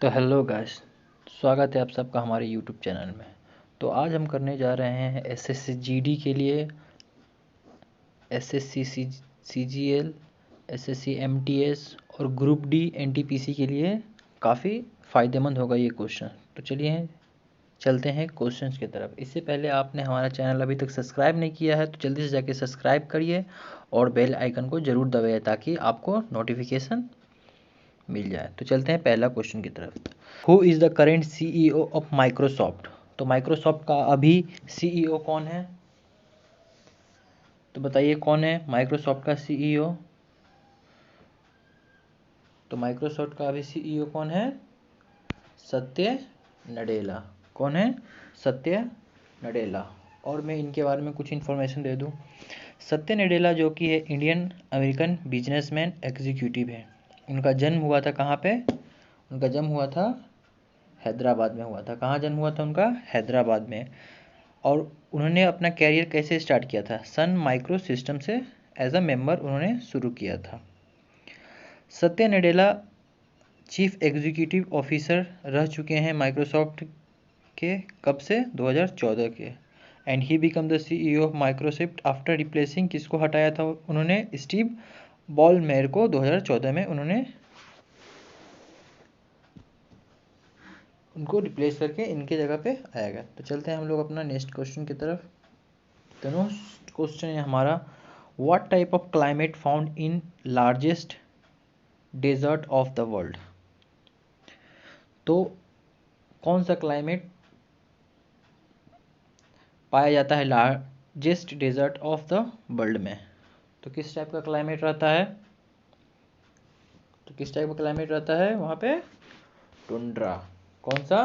तो hello guys, स्वागत है आप सबका हमारे यूट्यूब चैनल में। तो आज हम करने जा रहे हैं एसएससी जीडी के लिए, एसएससी सीजीएल, एसएससी एमटीएस और ग्रुप डी एनटीपीसी के लिए काफ़ी फ़ायदेमंद होगा ये क्वेश्चन। तो चलिए चलते हैं क्वेश्चंस की तरफ। इससे पहले आपने हमारा चैनल अभी तक सब्सक्राइब नहीं किया है तो जल्दी से जाके सब्सक्राइब करिए और बेल आइकन को ज़रूर दबाइए ताकि आपको नोटिफिकेशन मिल जाए। तो चलते हैं पहला क्वेश्चन की तरफ। Who is the current CEO of Microsoft? तो माइक्रोसॉफ्ट का अभी सीईओ कौन है? तो बताइए कौन है माइक्रोसॉफ्ट का सीईओ? तो माइक्रोसॉफ्ट का अभी सीईओ कौन है? सत्य नडेला। कौन है? सत्य नडेला। और मैं इनके बारे में कुछ इन्फॉर्मेशन दे दूं। सत्य नडेला जो कि है इंडियन अमेरिकन बिजनेसमैन एग्जीक्यूटिव है। उनका जन्म हुआ था कहाँ पे? उनका जन्म हुआ था हैदराबाद में हुआ था। कहाँ जन्म हुआ था उनका? हैदराबाद में। और उन्होंने अपना कैरियर कैसे स्टार्ट किया था? सन माइक्रो सिस्टम से एज अ मेंबर उन्होंने शुरू किया था। सत्य नडेला चीफ एग्जीक्यूटिव ऑफिसर रह चुके हैं माइक्रोसॉफ्ट के। कब से? 2014 के। And he become the CEO of Microsoft after replacing, किसको हटाया था उन्होंने? स्टीव बॉलमेयर को 2014 में उन्होंने उनको रिप्लेस करके इनके जगह पे आया गया। तो चलते हैं हम लोग अपना नेक्स्ट क्वेश्चन की तरफ। तो नेक्स्ट क्वेश्चन है हमारा, what type of climate found in largest desert of the world? तो कौन सा क्लाइमेट पाया जाता है largest desert of the world में? तो किस टाइप का क्लाइमेट रहता है? तो किस टाइप का क्लाइमेट रहता है वहाँ पे? टुंड्रा। कौन सा?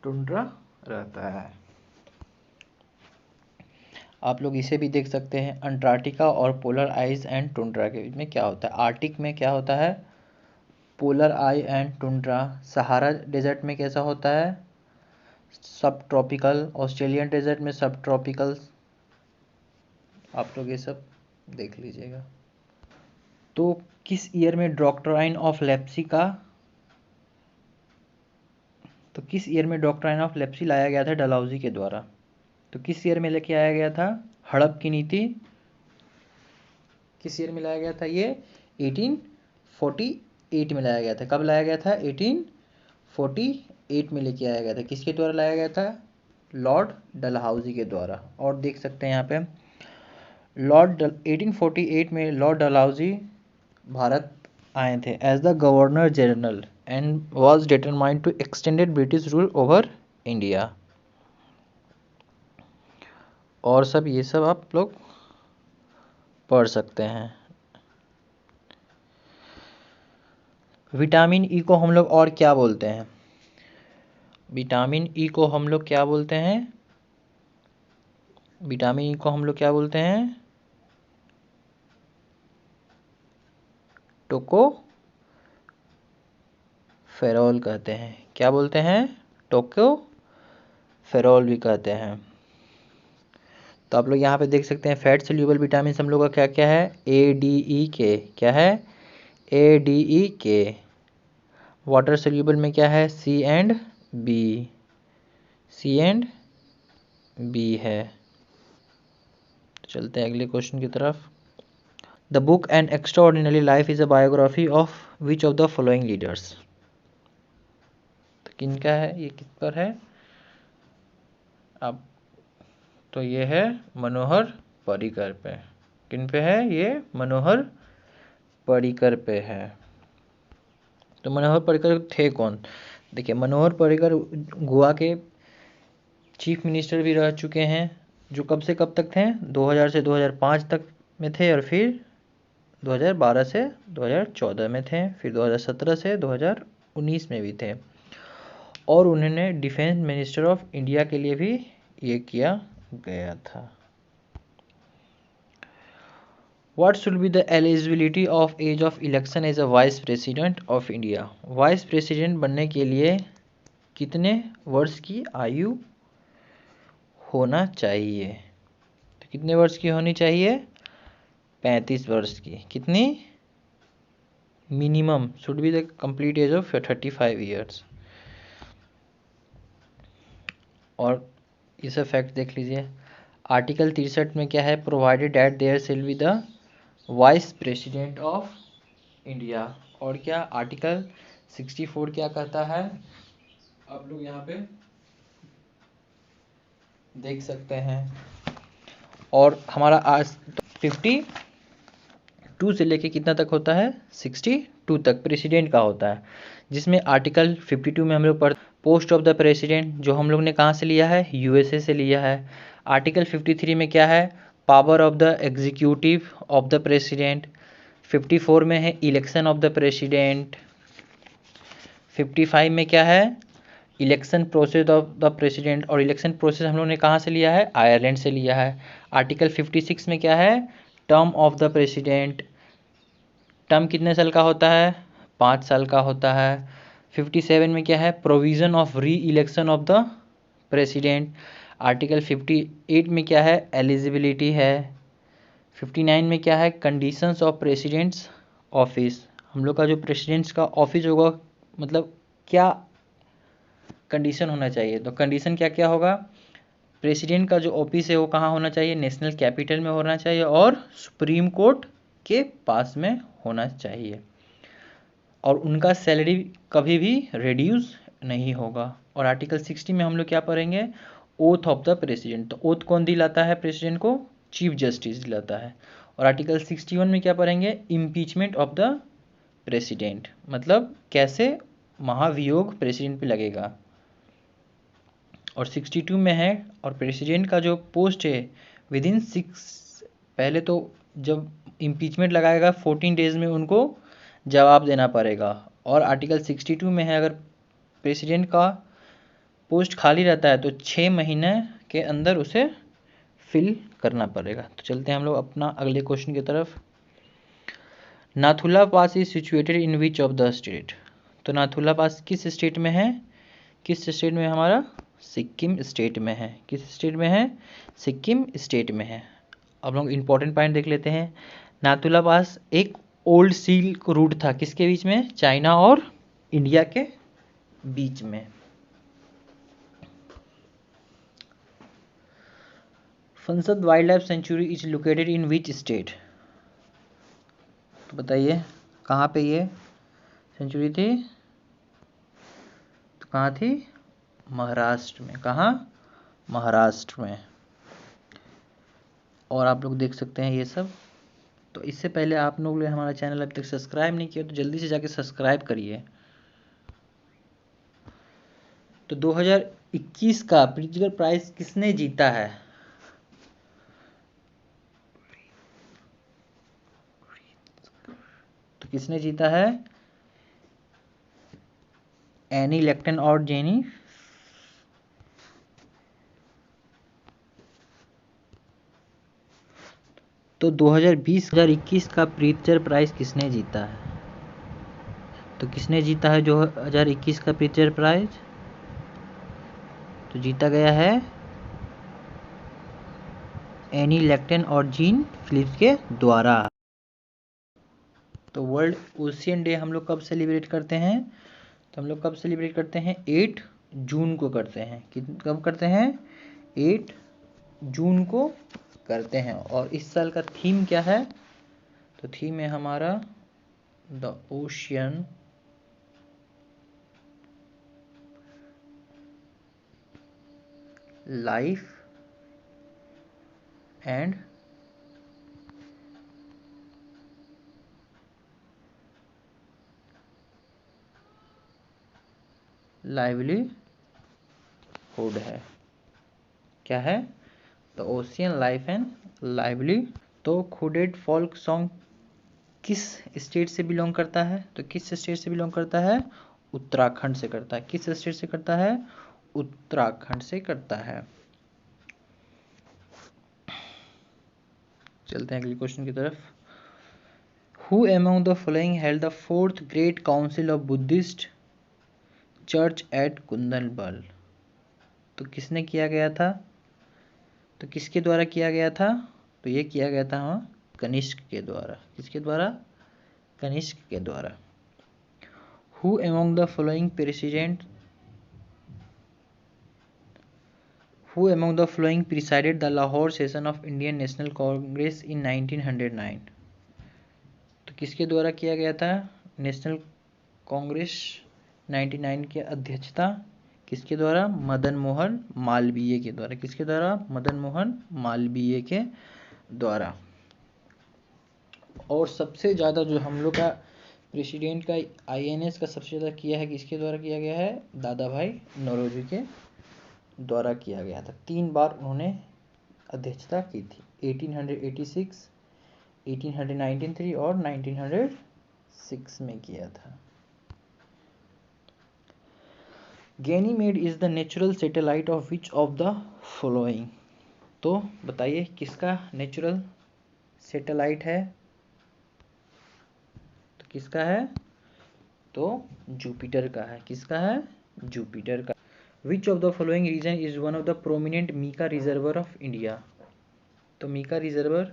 टुंड्रा रहता है। आप लोग इसे भी देख सकते हैं, अंटार्कटिका और पोलर आइस एंड टुंड्रा के बीच में क्या होता है? आर्टिक में क्या होता है? Polar ice and tundra. Sahara desert में कैसा होता है? सब ट्रॉपिकल। ऑस्ट्रेलियन डेजर्ट में सब ट्रॉपिकल। आप लोग ये सब देख लीजिएगा। तो किस ईयर में डॉक्ट्राइन ऑफ लेप्सी का तो किस ईयर में डॉक्ट्राइन ऑफ लेप्सी लाया गया था डलहौजी के द्वारा? तो किस ईयर में लेके आया गया था? हड़प की नीति किस ईयर में लाया गया था? ये 1848 में लाया गया था। कब लाया गया था? 1848 में लेके आया गया था। किसके द्वारा लाया गया था? लॉर्ड डलहौजी के द्वारा। और देख सकते हैं यहाँ पे 1848 में लॉर्ड डलहौजी भारत आए थे as the governor general and was determined to extended British rule over India. और सब ये सब आप लोग पढ़ सकते हैं। विटामिन ई को हम लोग और क्या बोलते हैं? विटामिन ई को हम लोग क्या बोलते हैं? विटामिन ई को हम लोग क्या बोलते हैं? टोको फेरोल कहते हैं। क्या बोलते हैं? टोको फेरोल भी कहते हैं। तो आप लोग यहाँ पे देख सकते हैं फैट सोल्यूबल विटामिन हम लोग का क्या क्या है? ए डी ई के। क्या है? ए डी ई के। वाटर सोल्यूबल में क्या है? C and B. C and B है। तो चलते हैं अगले क्वेश्चन की तरफ। The book an extraordinary life is a biography of which of the following leaders? तो किनका है ये? किस पर है? अब तो ये है मनोहर पर्रिकर पे। किन पे है ये? मनोहर पर्रिकर पे है। तो मनोहर पर्रिकर थे कौन? देखिए, मनोहर पर्रिकर गोवा के चीफ मिनिस्टर भी रह चुके हैं, जो कब से कब तक थे? 2000 से 2005 तक में थे, और फिर 2012 से 2014 में थे, फिर 2017 से 2019 में भी थे। और उन्होंने डिफेंस मिनिस्टर ऑफ इंडिया के लिए भी ये किया गया था। What should be the eligibility of age of election as a vice president of India? Vice president बनने के लिए कितने वर्ष की आयु होना चाहिए? तो कितने वर्ष की होनी चाहिए? 35 वर्ष की। कितनी? Minimum should be the complete age of 35 years. और ये सब फैक्ट देख लीजिए। आर्टिकल 63 में क्या है, प्रोवाइडेड दैट देयर शिल be the vice president of India. और क्या आर्टिकल 64 क्या कहता है, आप लोग यहाँ पे देख सकते हैं। और हमारा आज 52 से लेके कितना तक होता है, 62 तक प्रेसिडेंट का होता है, जिसमें आर्टिकल 52 में हम लोग पढ़ पोस्ट ऑफ द प्रेसिडेंट, जो हम लोग ने कहाँ से लिया है, यूएसए से लिया है। आर्टिकल 53 में क्या है, power of the executive of the president. 54 में है इलेक्शन ऑफ द प्रेसिडेंट। 55 में क्या है, election process of the president. और इलेक्शन प्रोसेस हम लोग ने कहाँ से लिया है, आयरलैंड से लिया है। आर्टिकल 56 में क्या है, term of the president. Term कितने साल का होता है, 5 साल का होता है। 57 में क्या है, प्रोविज़न ऑफ री election of the president. Article 58 में क्या है, एलिजिबिलिटी है। 59 में क्या है, कंडीशंस ऑफ प्रेसिडेंट्स ऑफिस। हम लोग का जो प्रेसिडेंट्स का ऑफिस होगा, मतलब क्या कंडीशन होना चाहिए, तो कंडीशन क्या क्या होगा, प्रेसिडेंट का जो ऑफिस है वो कहाँ होना चाहिए, नेशनल कैपिटल में होना चाहिए और सुप्रीम कोर्ट के पास में होना चाहिए। और उनका सैलरी कभी भी रिड्यूस नहीं होगा। और आर्टिकल 60 में हम लोग क्या पढ़ेंगे, ओथ ऑफ द प्रेसिडेंट। तो ओथ कौन दिलाता है प्रेसिडेंट को, चीफ जस्टिस दिलाता है। और आर्टिकल 61 में क्या पढ़ेंगे, इम्पीचमेंट ऑफ द प्रेसिडेंट, मतलब कैसे महाभियोग प्रेसिडेंट पे लगेगा। और 62 में है, और प्रेसिडेंट का जो पोस्ट है विदिन 6, पहले तो जब इम्पीचमेंट लगाएगा 14 डेज में उनको जवाब देना पड़ेगा। और आर्टिकल 62 में है, अगर प्रेसिडेंट का पोस्ट खाली रहता है तो 6 महीने के अंदर उसे फिल करना पड़ेगा। तो चलते हैं हम लोग अपना अगले क्वेश्चन की तरफ। Nathula pass is situated in which of the state. तो नाथुला पास किस स्टेट में है, किस स्टेट में हमारा, सिक्किम स्टेट में है। किस स्टेट में है, सिक्किम स्टेट में है। अब लोग इम्पोर्टेंट पॉइंट देख लेते हैं। नाथुला पास एक ओल्ड सिल्क रूट था, किसके बीच में, चाइना और इंडिया के बीच में। Phansad wild life sanctuary is located in which state. तो बताइए कहाँ पे ये सेंचुरी थी, तो कहाँ थी, महाराष्ट्र में। कहाँ, महाराष्ट्र में। और आप लोग देख सकते हैं ये सब। तो इससे पहले आप लोग ने हमारा चैनल अभी तक सब्सक्राइब नहीं किया तो जल्दी से जाके सब्सक्राइब करिए। तो 2021 का प्रिट्जकर प्राइज किसने जीता है, तो किसने जीता है, एनी लेक्टन और जेनी तो 2020-2021 का प्रिट्जकर प्राइज किसने जीता है, तो किसने जीता है 2021 का प्रिट्जकर प्राइज, तो जीता गया है एनी लेक्टन और जीन फिलिप्स के द्वारा। तो वर्ल्ड ओशियन डे हम लोग कब सेलिब्रेट करते हैं, तो हम लोग कब सेलिब्रेट करते हैं, 8 जून को करते हैं। कब करते हैं, 8 जून को करते हैं। और इस साल का थीम क्या है, तो थीम है हमारा the ocean life and livelihood है। क्या है, the ocean life and lively. तो खुडेड फोल्क सॉन्ग किस स्टेट से बिलोंग करता है, तो किस स्टेट से बिलोंग करता है, उत्तराखंड से करता है। किस स्टेट से करता है, उत्तराखंड से करता है। चलते हैं अगले क्वेश्चन की तरफ। Who among the following held the 4th great council of Buddhist church at Kundalvan. तो किसने किया गया था, तो किसके द्वारा किया गया था, तो ये किया गया था कनिष्क के द्वारा। किसके द्वारा, कनिष्क के द्वारा। Who among the following presided the Lahore session of Indian National Congress in 1909? तो किसके द्वारा किया गया था नेशनल कांग्रेस 99 की अध्यक्षता? किसके द्वारा? मदन मोहन मालवीय के द्वारा। किसके द्वारा? मदन मोहन मालवीय के द्वारा। और सबसे ज़्यादा जो हम लोग का प्रेसिडेंट का INS का सबसे ज़्यादा किया है किसके द्वारा किया गया है? दादा भाई नौरोजी के द्वारा किया गया था। 3 बार उन्होंने अध्यक्षता की थी, 1886, 1893 और 1906 में किया था। Ganymede is the natural satellite of which of the following? तो बताइए किसका नेचुरल सैटेलाइट है? तो किसका है? तो जुपिटर का है। किसका है? जुपिटर का। Which of the following region is one of the prominent mica reservoir of India? तो मीका रिजर्वर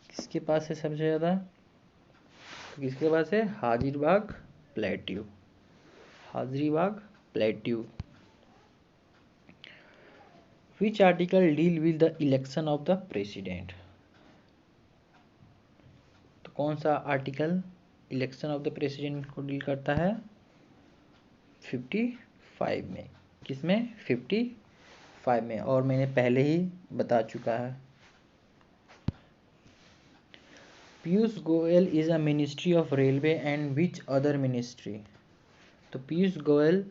किसके पास है सबसे ज़्यादा? तो किसके पास है? Hazaribagh plateau. Hazaribagh plateau. Which article deal with the election of the president? तो कौन सा article election of the president को डील करता है? 55 में। किसमें? 55 में। और मैंने पहले ही बता चुका है। Piyush Goyal is a ministry of railway and which other ministry? तो पीयूष गोयल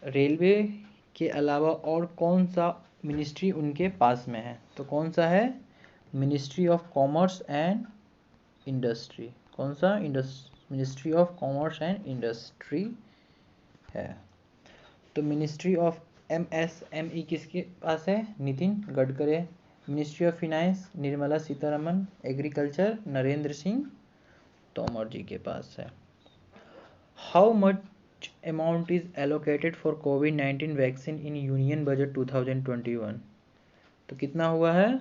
रेलवे के अलावा और कौन सा मिनिस्ट्री उनके पास में है? तो कौन सा है? Ministry of commerce and industry. कौन सा? Ministry of commerce and industry है। तो मिनिस्ट्री ऑफ MSME किसके पास है? Nitin Gadkari. Ministry of finance Nirmala Sitharaman. Agriculture Narendra Singh Tomar ji के पास है। How much amount is allocated for COVID-19 vaccine in union budget 2021? तो कितना हुआ है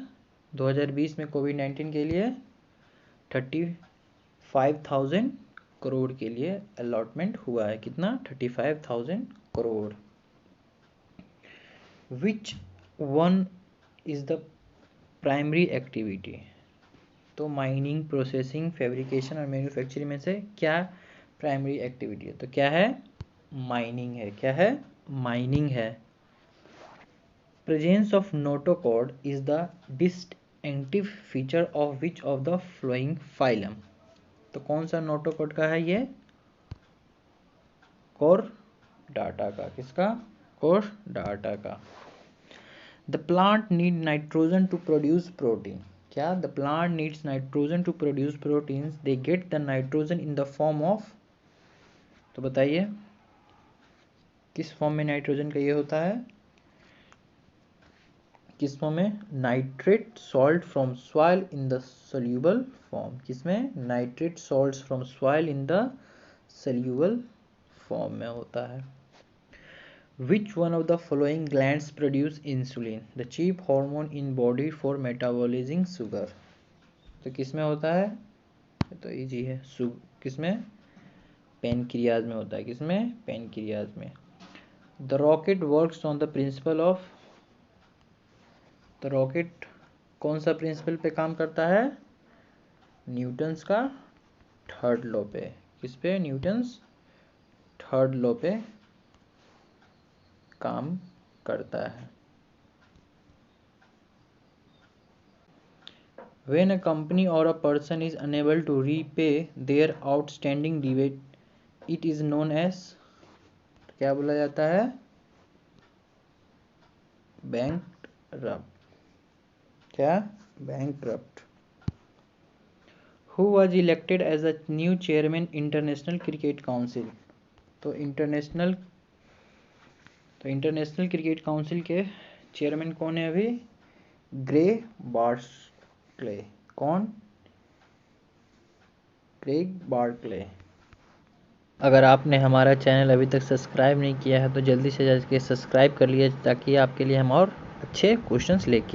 2020 में कोविड-19 के लिए? 35,000 करोड़ के लिए अलॉटमेंट हुआ है। कितना? 35,000 crore. Which one is the primary activity? तो माइनिंग, प्रोसेसिंग, फैब्रिकेशन और मैन्युफैक्चरिंग में से क्या प्राइमरी एक्टिविटी है? तो क्या है? माइनिंग है। क्या है? माइनिंग है। Presence of notochord is the distinctive feature of which of the flowing phylum? तो कौन सा नोटोकॉड का है ये? कोर डाटा का। किसका? कोर डाटा का। The plant need nitrogen to produce protein. क्या? The plant needs nitrogen to produce proteins. They get the nitrogen in the form of? तो बताइए किस फॉर्म में नाइट्रोजन का ये होता है? किस फॉर्म में? Nitrate salt from soil in the soluble form. किसमें? Nitrate salts from soil in the soluble form में होता है। Which one of the following glands produce insulin, the chief hormone in body for metabolising sugar? तो किसमें होता है? तो easy है। किसमें? पेनक्रियाज में होता है। किसमें? पेनक्रियाज में। The rocket works on the principle of? तो रॉकेट कौन सा प्रिंसिपल पे काम करता है? न्यूटन्स का थर्ड लॉ पे। किस पे? न्यूटन्स थर्ड लॉ पे काम करता है। When a company or a person is unable to repay their outstanding debt, it is known as? क्या बोला जाता है? bankrupt। क्या? bankrupt। Who was elected as the new chairman International Cricket Council? तो इंटरनेशनल क्रिकेट काउंसिल के chairman कौन है अभी? Greg Barclay. कौन? Greg Barclay. अगर आपने हमारा चैनल अभी तक सब्सक्राइब नहीं किया है तो जल्दी से जाके सब्सक्राइब कर लिए ताकि आपके लिए हम और अच्छे क्वेश्चंस लेके